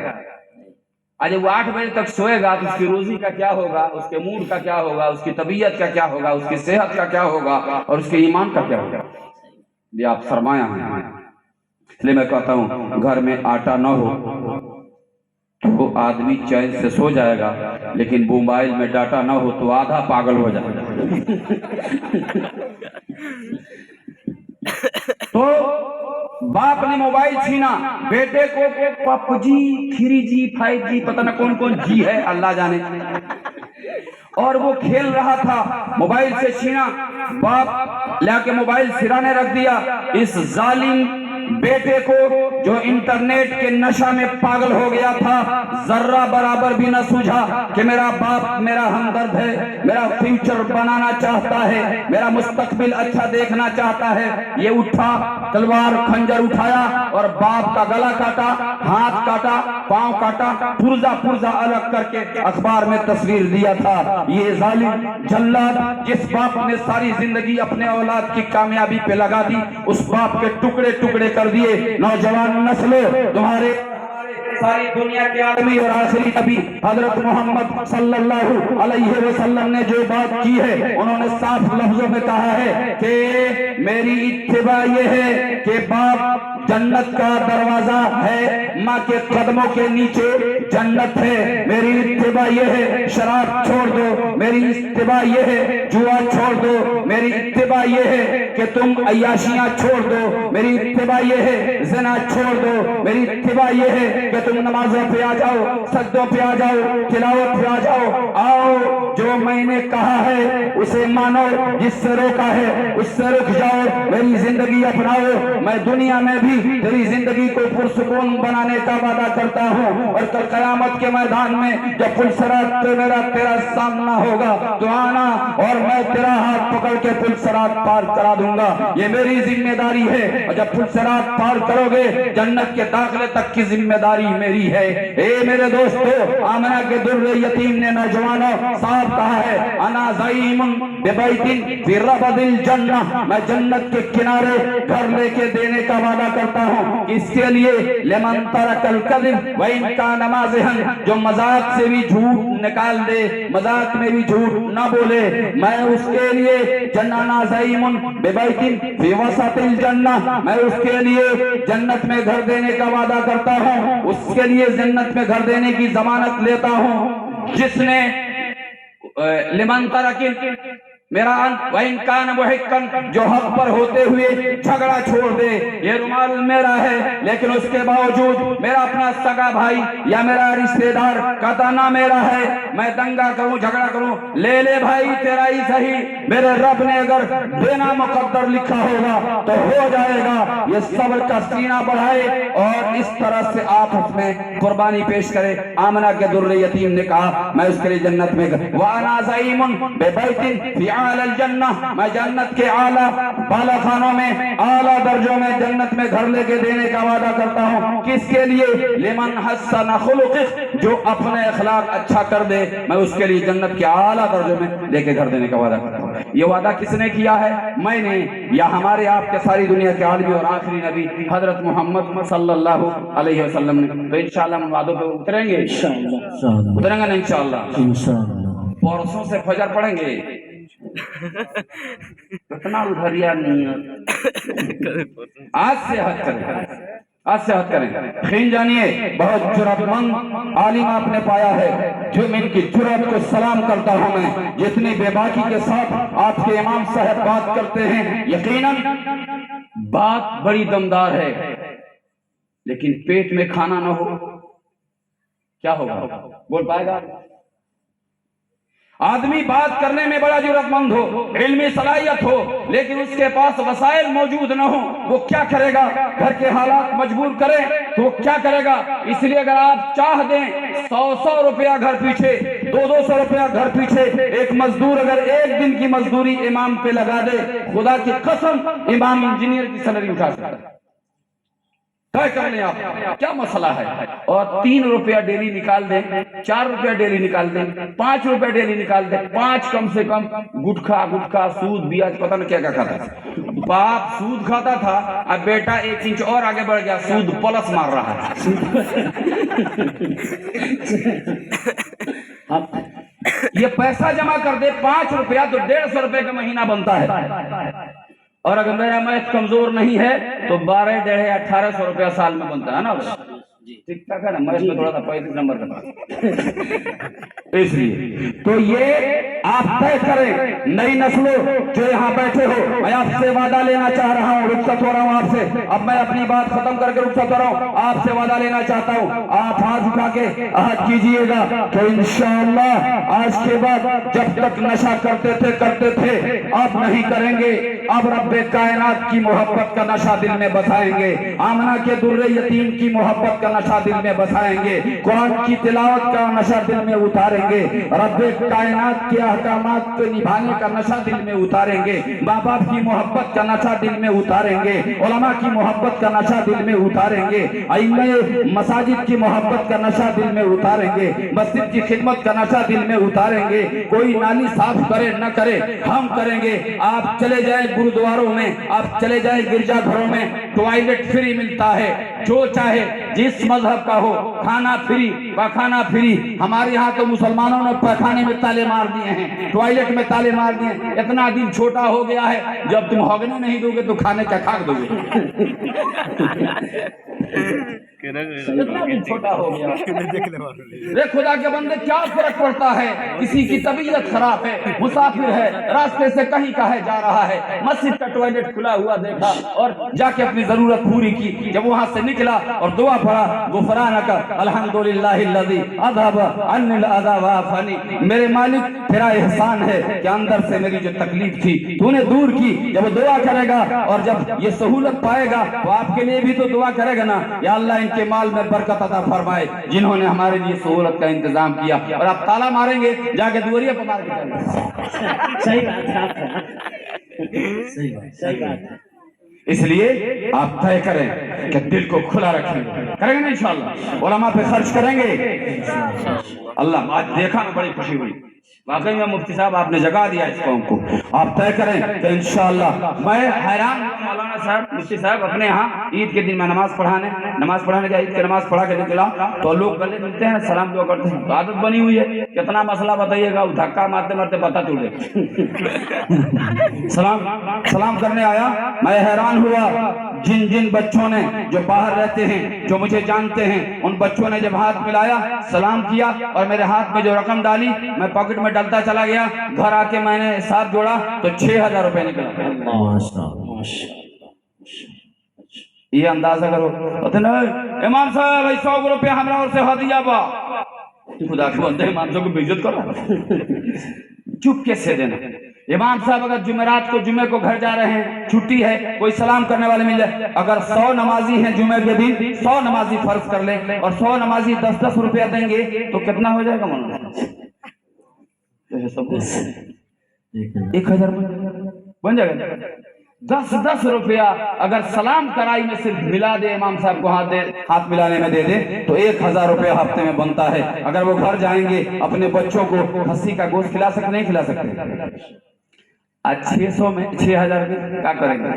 آج وہ 8 بجے تک سوئے گا تو اس کی روزی کا کیا ہوگا, اس کے موڈ کا کیا ہوگا, اس کی طبیعت کا کیا ہوگا, اس کی صحت کا کیا ہوگا اور اس کے ایمان کا کیا ہوگا. یہ آپ فرمایا ہیں. اس لیے میں کہتا ہوں گھر میں آٹا نہ ہو تو آدمی چین سے سو جائے گا, لیکن موبائل میں ڈاٹا نہ ہو تو آدھا پاگل ہو جائے گا. تو باپ نے موبائل چھینا, بیٹے کو PUBG 3G 5G پتہ نہ کون کون جی ہے اللہ جانے, اور وہ کھیل رہا تھا. موبائل سے چھینا, باپ لا کے موبائل سرانے رکھ دیا. اس ظالم بیٹے کو جو انٹرنیٹ کے نشہ میں پاگل ہو گیا تھا ذرہ برابر بھی نہ سوجھا کہ میرا باپ میرا ہمدرد ہے, میرا فیوچر بنانا چاہتا ہے, میرا مستقبل اچھا دیکھنا چاہتا ہے. یہ اٹھا, تلوار کھنجر اٹھایا اور باپ کا گلا کاٹا, ہاتھ کاٹا, پاؤں کاٹا, پرزا الگ کر کے اخبار میں تصویر دیا تھا. یہ ظالم جلاد جس باپ نے ساری زندگی اپنے اولاد کی کامیابی پہ لگا دی, اس باپ کے ٹکڑے ٹکڑے کر دیے. نوجوان نسلوں, تمہارے ساری دنیا کے عالمی اور آخری نبی حضرت محمد صلی اللہ علیہ وسلم نے جو بات کی ہے انہوں نے صاف لفظوں میں کہا ہے کہ میری اتباع یہ ہے کہ باپ جنت کا دروازہ ہے, ماں کے قدموں کے نیچے جنت ہے. میری اتباع یہ ہے شراب چھوڑ دو, میری اتباع یہ ہے جوا چھوڑ دو, میری اتباع یہ ہے کہ تم عیاشیاں چھوڑ دو, میری اتباع یہ ہے زنا چھوڑ دو, میری اتباع یہ ہے کہ تم نمازوں پہ آ جاؤ, سجدوں پہ آ جاؤ, تلاوت پہ آ جاؤ. آؤ جو میں نے کہا ہے اسے مانو, جس سے روکا ہے اس سے رک جاؤ, میری زندگی اپناؤ. میں دنیا میں بھی تیری زندگی کو پرسکون بنانے کا وعدہ کرتا ہوں, اور کل قیامت کے میدان میں جب پل صراط پہ میرا تیرا سامنا ہوگا تو آنا اور میں تیرا ہاتھ پکڑ کے پل صراط پار کرا دوں گا. یہ میری ذمہ داری ہے, اور جب پل صراط پار کرو گے جنت کے داخلے تک کی ذمہ داری میری ہے. اے میرے دوستو, آمنہ کے در یتیم نے نوجوانوں صاحب کہا ہے انا زعیم ببیت فی ربض الجنہ, میں جنت کے کنارے گھر لے کے دینے کا وعدہ کرتا ہوں. اس کے لیے لمن ترک الکذب وان کان مازحا, جو مذاق سے بھی جھوٹ نکال دے, مذاق میں بھی جھوٹ نہ بولے, میں اس کے لیے جنانا زعیم ببیت فی وسط الجنہ, میں اس کے لیے جنت میں گھر دینے کا وعدہ کرتا ہوں, اس کے لیے جنت میں گھر دینے کی ضمانت لیتا ہوں. جس نے لمن ترک मेरा वइन कान मुहिक्कन, जो हक पर होते हुए झगड़ा छोड़ दे, ये रुमाल मेरा है लेकिन उसके बावजूद मेरा अपना सगा भाई या मेरा रिश्तेदार कहता ना मेरा है, मैं दंगा करूं झगड़ा करूं, ले ले भाई तेरा ही सही, मेरे रब ने अगर देना मुकद्दर लिखा होगा तो हो जाएगा। ये सब्र का सीना बढ़ाए और इस तरह से आप उसमें कुर्बानी पेश करें। आमना के दुर्रे यतीम ने कहा मैं उसके लिए जन्नत में वाना ज़ईमुन बेबैतिन फी आलल जन्नह, मैं जन्नत के आला बाला खानों में आला दर्जों में जन्नत में घर लेके देने का वादा करता हूँ। किसके लिए? लिमन हसन खुलुक़िह, जो अपने अखलाक अच्छा कर दे मैं उसके लिए जन्नत के आला दर्जों में लेके घर देने का वादा करता हूँ। ये वादा किसने किया है? मैंने या हमारे आपके सारी दुनिया के आलमी और आखिरी नबी हजरत मोहम्मद सल्लल्लाहु अलैहि वसल्लम ने। तो इंशाअल्लाह हम वादों पे उतरेंगे, उतरेंगे ना इंशाअल्लाह। परसों से फजर पढ़ेंगे। कितना उधरिया नहीं, आज से हद करें, आज से हद करें। खीन जानिए बहुत जुर्रतमंद आलिम आपने पाया है, जो इनकी जुर्रत को सलाम करता हूं मैं, जितनी बेबाकी के साथ आपके इमाम साहब बात करते हैं। यकीनन बात बड़ी दमदार है, लेकिन पेट में खाना ना हो क्या होगा? बोल पाएगा? आदमी बात करने में बड़ा जुर्रतमंद हो, इल्मी सलाहियत हो, लेकिन उसके पास वसाइल मौजूद न हो, वो क्या करेगा? घर के हालात मजबूर करें तो वो क्या करेगा? इसलिए अगर आप चाह दें 100 रुपया घर पीछे, 200 रुपया घर पीछे, एक मजदूर अगर एक दिन की मजदूरी इमाम पे लगा दे, खुदा की कसम इमाम इंजीनियर की सैलरी उठा सकता है। तय कर लें आप क्या मसला है। और 3 रुपया डेली निकाल दें, 4 रुपया डेली निकाल दें, 5 रुपया डेली निकाल दें, 5 कम से कम गुटखा सूद ब्याज पता नहीं क्या क्या खाता था। बाप सूद खाता था, अब बेटा 1 इंच और आगे बढ़ गया, सूद प्लस मार रहा है। ये पैसा जमा कर दे 5 रुपया तो 150 रुपये का महीना बनता है। और अगर मेरा मैथ कमजोर नहीं है तो 12, 1.5, 1800 रुपया साल में बनता है ना। ठीक ठाक है ना, मैथ में थोड़ा सा 35 नंबर का। इसलिए तो ये आप तय करें, नई नस्लों जो यहाँ बैठे हो, मैं आपसे वादा लेना चाह रहा हूँ, रुखसत हो रहा हूँ आपसे। अब मैं अपनी बात खत्म करके रुखसत हो रहा हूँ, आपसे वादा लेना चाहता हूँ। आप हाथ उठा के अहद कीजिएगा तो इंशाअल्लाह आज के बाद जब तक नशा करते थे अब नहीं करेंगे। अब रब्बे कायनात की मोहब्बत का नशा दिल में बसाएंगे, आमना के दुर्रे यतीम की मोहब्बत का नशा दिल में बसाएंगे, कुरान की तिलावत का नशा दिल में उतारेंगे, रब्बे कायनात के अहकामात को निभाने का नशा दिल में उतारेंगे, माँ बाप की मोहब्बत का नशा दिल में उतारेंगे, उलमा की मोहब्बत का नशा दिल में उतारेंगे, आइम्मे मसाजिद की मोहब्बत का नशा दिल में उतारेंगे, मस्जिद की खिदमत का नशा दिल में उतारेंगे। कोई नाली साफ करे न करे हम करेंगे। आप चले जाए गुरुद्वारों में, आप चले जाए गिरजाघरों में, टॉयलेट फ्री मिलता है, जो चाहे जिस मजहब का हो, खाना फ्री, पखाना फ्री। हमारे यहाँ तो मुसलमानों ने पखाने में ताले मार दिए हैं, टॉयलेट में ताले मार दिए हैं। इतना दिल छोटा हो गया है, जब तुम हगने नहीं दोगे तो खाने क्या खाक दोगे। इतना दिल छोटा हो गया। रे खुदा के बंदे क्या फर्क पड़ता है? किसी की तबीयत खराब है, मुसाफिर है, रास्ते से कहीं का है जा रहा है, मस्जिद का टॉयलेट खुला हुआ देखा और जाके अपनी जरूरत पूरी की। जब वहां से निकला और दुआ पढ़ा, गुफरानक अल्हम्दुलिल्लाहिल्लज़ी अज़हब अन्निल अज़ा व आफ़नी, मेरे मालिक तेरा एहसान है कि अंदर से मेरी जो तकलीफ थी तूने दूर की। जब दुआ करेगा और जब ये सहूलत पाएगा तो आपके लिए भी तो दुआ करेगा ना, या अल्लाह इनके माल में बरकत अता फरमाए जिन्होंने हमारे लिए सहूलत का इंतजाम किया। और आप ताला मारेंगे जाके दुआरिया पर मार के चलेंगे। सही बात है, सही बात है। इसलिए आप तय करें कि दिल को खुला रखेंगे, करेंगे ना इंशाअल्लाह, उलमा पे खर्च करेंगे। अल्लाह आज देखा ना बड़ी खुशी हुई, वाकई में मुफ्ती साहब आपने जगा दिया इस कौम को। आप तय करें तो इंशाअल्लाह। मैं हैरान मौलाना साहब, मुफ्ती साहब अपने यहाँ ईद के दिन मैं नमाज पढ़ाने गया, ईद की नमाज पढ़ा के निकला तो लोग गले मिलते हैं, सलाम दुआ करते हैं, आदत बनी हुई है। कितना मसला बताइएगा, धक्का मारते मारते पता चल गया। सलाम करने आया, मैं हैरान हुआ जिन बच्चों ने जो बाहर रहते हैं, जो मुझे जानते हैं, उन बच्चों ने जब हाथ मिलाया, सलाम किया और मेरे हाथ में जो रकम डाली मैं पॉकेट में نکلتا چلا گیا. گھر آ کے میں نے ساتھ جوڑا تو 6,000 روپے نکلا. یہ اندازہ کرو. امام صاحب 100 روپے ہمارا اور سے ہدیہ با. خدا کے بندے امام صاحب کو بے عزت کرو. چپ کیسے دینا. امام صاحب اگر جمعرات کو جمعے کو گھر جا رہے ہیں, چھٹی ہے, کوئی سلام کرنے والے مل جائے, اگر 100 نمازی ہیں جمعے کے دن, 100 نمازی فرض کر لیں اور 100 نمازی 10-10 روپیہ دیں گے تو کتنا ہو جائے گا مولانا؟ 1,000 بن جائے گا. 10 روپیہ اگر سلام کرائی میں صرف ملا دے, امام صاحب کو ہاتھ ملانے میں دے دے تو 1,000 روپیہ ہفتے میں بنتا ہے. اگر وہ گھر جائیں گے اپنے بچوں کو کھسی کا گوشت کھلا سکتے نہیں کھلا سکتے؟ آج 600 میں 6,000 میں کیا کریں گے؟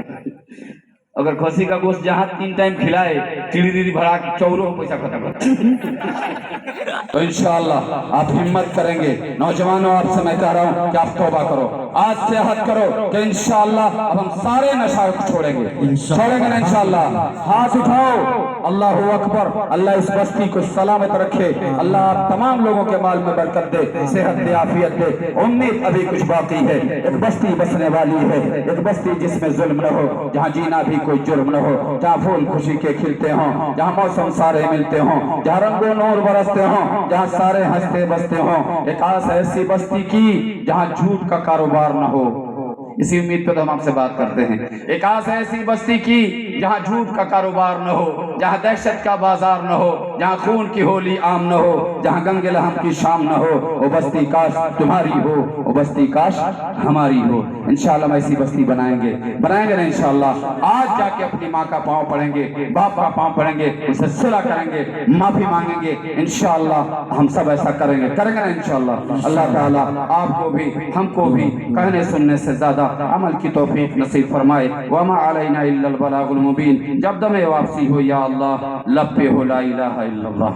اگر کھسی کا گوشت جہاں 3 ٹائم کھلائے, چڑی بھرا کے 4 پیسہ ختم کرتا. تو انشاءاللہ آپ ہمت کریں گے. نوجوانوں آپ سے میں کہہ رہا ہوں کہ آپ توبہ کرو, آج سے عہد کرو کہ انشاءاللہ اب ہم سارے نشہ چھوڑیں گے نا انشاءاللہ. ہاتھ اٹھاؤ, اللہ اکبر. اللہ اس بستی کو سلامت رکھے, اللہ آپ تمام لوگوں کے مال میں برکت دے, صحت دے, عافیت دے. امید ابھی کچھ باقی ہے. ایک بستی بسنے والی ہے, ایک بستی جس میں ظلم نہ ہو, جہاں جینا بھی کوئی جرم نہ ہو, جہاں پھول خوشی کے کھلتے ہوں, جہاں موسم سارے ملتے ہوں, جہاں رنگ و نور برستے ہوں, جہاں سارے ہنستے بستے ہوں. ایک آس ایسی بستی کی جہاں جھوٹ کا کاروبار نہ ہو. اسی امید پہ تو ہم آپ سے بات کرتے ہیں. ایک آس ایسی بستی کی جہاں جھوٹ کا کاروبار نہ ہو, جہاں دہشت کا بازار نہ ہو, جہاں خون کی ہولی عام نہ ہو, جہاں گنگ لہم کی شام نہ ہو. وہ بستی کاش تمہاری ہو, وہ بستی کاش ہماری ہو. انشاءاللہ ہم ایسی بستی بنائیں گے نا انشاءاللہ. آج جا کے اپنی ماں کا پاؤں پڑیں گے, باپ کا پاؤں پڑیں گے, ان سے صلح کریں گے, معافی مانگیں گے. انشاءاللہ ہم سب ایسا کریں گے نا انشاءاللہ. اللہ تعالیٰ آپ کو بھی ہم کو بھی کہنے سننے سے زیادہ عمل کی توفیق نصیب فرمائے. وما علینا الا البلاغ المبین. جب دم واپسی ہو یا اللہ لب پہ ہو لا الہ الا اللہ.